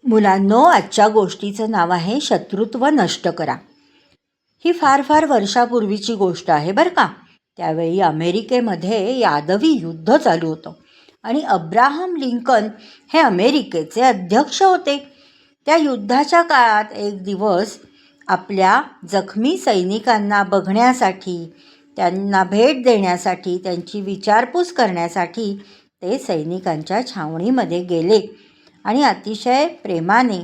मुलांनो, आजच्या गोष्टीचं नाव आहे शत्रुत्व नष्ट करा. ही फार फार वर्षापूर्वीची गोष्ट आहे बरं का. त्यावेळी अमेरिकेमध्ये यादवी युद्ध चालू होतं आणि अब्राहम लिंकन हे अमेरिकेचे अध्यक्ष होते. त्या युद्धाच्या काळात एक दिवस आपल्या जखमी सैनिकांना बघण्यासाठी, त्यांना भेट देण्यासाठी, त्यांची विचारपूस करण्यासाठी ते सैनिकांच्या छावणीमध्ये गेले आणि अतिशय प्रेमाने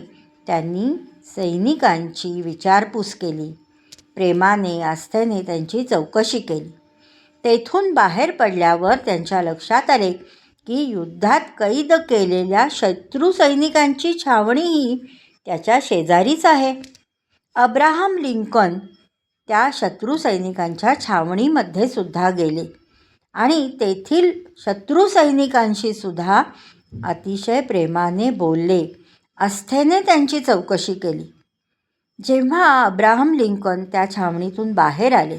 त्यांनी सैनिकांची विचारपूस केली. प्रेमाने, आस्थेने त्यांची चौकशी केली. तेथून बाहेर पडल्यावर त्यांच्या लक्षात आले की युद्धात कैद केलेल्या शत्रू सैनिकांची छावणी ही त्याच्या शेजारीच आहे. अब्राहम लिंकन त्या शत्रू सैनिकांच्या छावणीमध्ये सुद्धा गेले आणि तेथील शत्रू सैनिकांशी सुद्धा अतिशय प्रेमाने बोलले, आस्थेने त्यांची चौकशी केली. जेव्हा अब्राहम लिंकन त्या छावणीतून बाहेर आले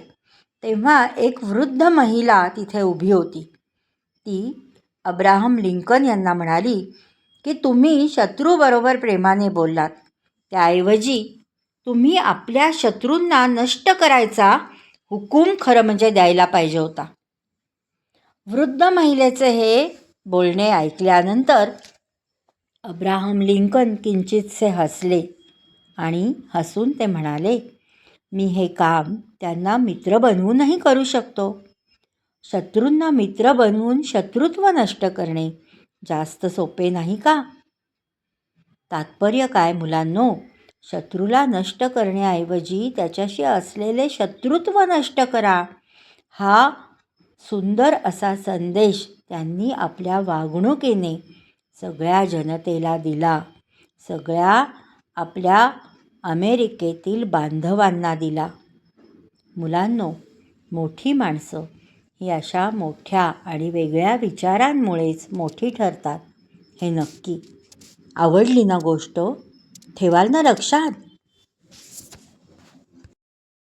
तेव्हा एक वृद्ध महिला तिथे उभी होती. ती अब्राहम लिंकन यांना म्हणाली की तुम्ही शत्रूबरोबर प्रेमाने बोललात, त्याऐवजी तुम्ही आपल्या शत्रूंना नष्ट करायचा हुकूम खरं म्हणजे द्यायला पाहिजे होता. वृद्ध महिलेचे हे बोलणे ऐकल्यानंतर अब्राहम लिंकन किंचितसे हसले आणि हसून ते म्हणाले, मी हे काम त्यांना मित्र बनवूनही करू शकतो. शत्रूंना मित्र बनवून शत्रुत्व नष्ट करणे जास्त सोपे नाही का? तात्पर्य काय मुलांनो? शत्रूला नष्ट करण्याऐवजी त्याच्याशी असलेले शत्रुत्व नष्ट करा, हा सुंदर असा संदेश त्यांनी आपल्या वागणुकीने सगळ्या जनतेला दिला, सगळ्या आपल्या अमेरिकेतील बांधवांना दिला. मुलांनो, मोठी माणसं ही अशा मोठ्या आणि वेगळ्या विचारांमुळेच मोठी ठरतात, हे नक्की. आवडली ना गोष्ट? ठेवाल ना लक्षात?